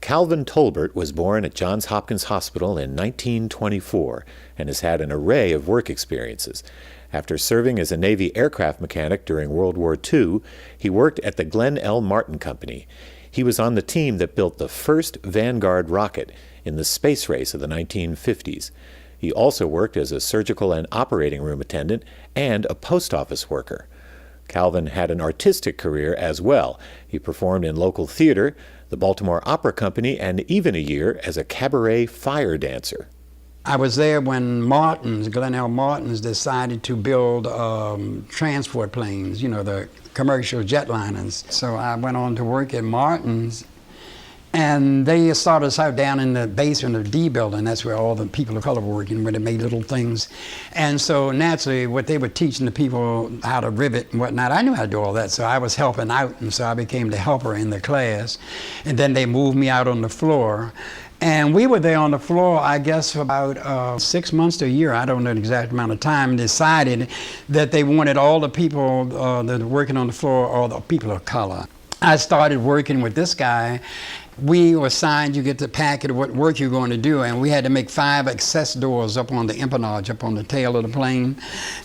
Calvin Tolbert was born at Johns Hopkins Hospital in 1924 and has had an array of work experiences. After serving as a Navy aircraft mechanic during World War II, he worked at the Glenn L. Martin Company. He was on the team that built the first Vanguard rocket in the space race of the 1950s. He also worked as a surgical and operating room attendant and a post office worker. Calvin had an artistic career as well. He performed in local theater, the Baltimore Opera Company, and even a year as a cabaret fire dancer. I was there when Glenn L. Martin's decided to build transport planes, you know, the commercial jetliners. So I went on to work at Martin's, and they started us out down in the basement of D building. That's where all the people of color were working, where they made little things. And so naturally, what they were teaching the people how to rivet and whatnot, I knew how to do all that. So I was helping out, and so I became the helper in the class. And then they moved me out on the floor. And we were there on the floor, I guess, for about 6 months to a year. I don't know the exact amount of time. Decided that they wanted all the people that were working on the floor, all the people of color. I started working with this guy. We were assigned, you get the packet of what work you're going to do, and we had to make 5 access doors up on the empennage, up on the tail of the plane.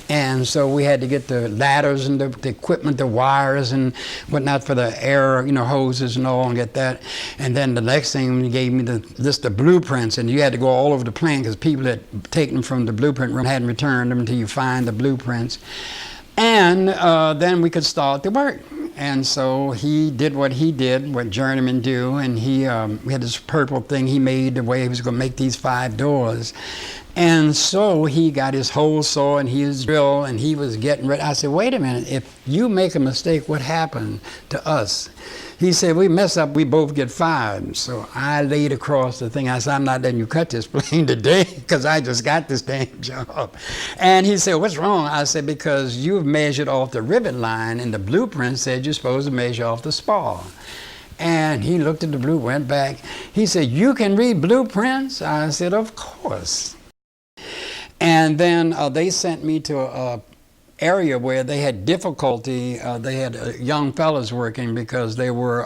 And so we had to get the ladders and the equipment, the wires and whatnot for the air, you know, hoses and all, and get that. And then the next thing, they gave me the list of blueprints, and you had to go all over the plane because people had taken them from the blueprint room, hadn't returned them until you find the blueprints. And then we could start the work. And so he did what he did, what journeymen do, and we had this purple thing he made the way he was going to make these 5 doors. And so he got his hole saw and his drill, and he was getting ready. I said, wait a minute, if you make a mistake, what happened to us? He said, we mess up, we both get 5. So I laid across the thing. I said, I'm not letting you cut this plane today because I just got this damn job. And he said, what's wrong? I said, because you've measured off the rivet line and the blueprint said you're supposed to measure off the spar. And he looked at the blue, went back. He said, you can read blueprints? I said, of course. And then they sent me to a area where they had difficulty. They had young fellas working because they were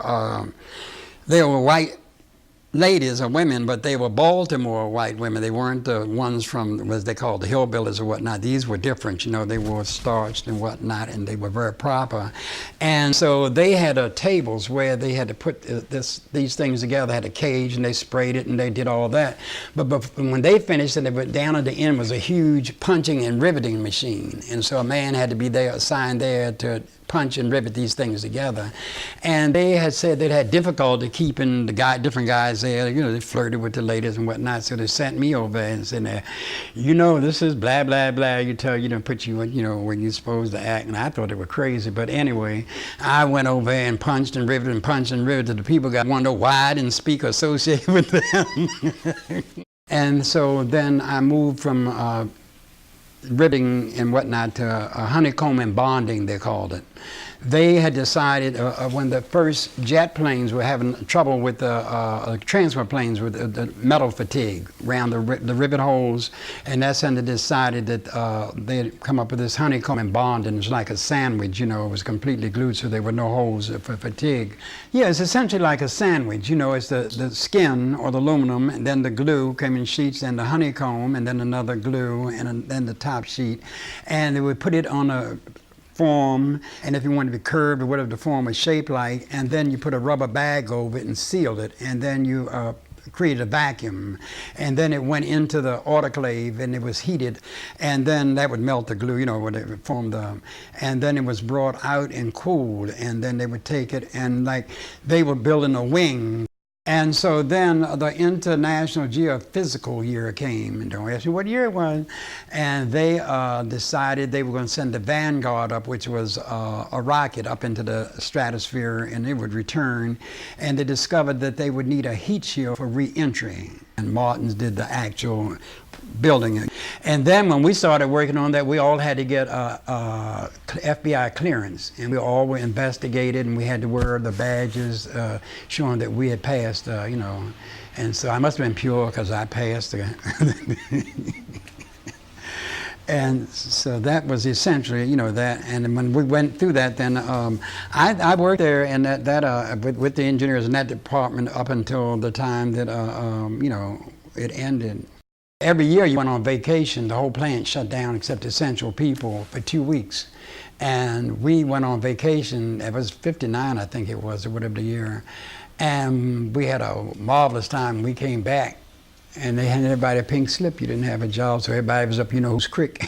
white ladies or women, but they were Baltimore white women. They weren't the ones from, as they called, the hillbillies or whatnot. These were different, you know, they wore starched and whatnot, and they were very proper. And so they had tables where they had to put these things together. They had a cage, and they sprayed it, and they did all that. But when they finished it, they went down at the end was a huge punching and riveting machine. And so a man had to be there, assigned there to punch and rivet these things together. And they had said they'd had difficulty keeping the different guys there. You know, they flirted with the ladies and whatnot. So they sent me over and said, you know, this is blah, blah, blah. You don't put you in, you know, where you're supposed to act. And I thought they were crazy. But anyway, I went over and punched and riveted and punched and riveted. The people got wonder why I didn't speak associated with them. And so then I moved from riveting and whatnot to honeycomb and bonding, they called it. They had decided when the first jet planes were having trouble with the transport planes with the metal fatigue around the rivet holes, and that's when they decided that they'd come up with this honeycomb and bonding. It's like a sandwich, you know, it was completely glued so there were no holes for fatigue. Yeah, it's essentially like a sandwich, you know, it's the skin or the aluminum, and then the glue came in sheets, and the honeycomb, and then another glue, and then the top sheet. And they would put it on a form, and if you wanted to be curved or whatever the form was shaped like, and then you put a rubber bag over it and sealed it, and then you created a vacuum, and then it went into the autoclave and it was heated, and then that would melt the glue, you know, what it formed and then it was brought out and cooled, and then they would take it, and like they were building a wing. And so then the International Geophysical year came, and don't ask me what year it was, and they decided they were going to send the Vanguard up, which was a rocket up into the stratosphere, and it would return, and they discovered that they would need a heat shield for re-entry, and Martin's did the actual building it. And then when we started working on that, we all had to get FBI clearance, and we all were investigated, and we had to wear the badges showing that we had passed, you know. And so I must have been pure because I passed. And so that was essentially, you know, that. And when we went through that, then I worked there and with the engineers in that department up until the time that, you know, it ended. Every year you went on vacation, the whole plant shut down except essential people for 2 weeks. And we went on vacation, it was 59, I think it was, or whatever the year. And we had a marvelous time. We came back and they handed everybody a pink slip. You didn't have a job, so everybody was up, you know, who's crick.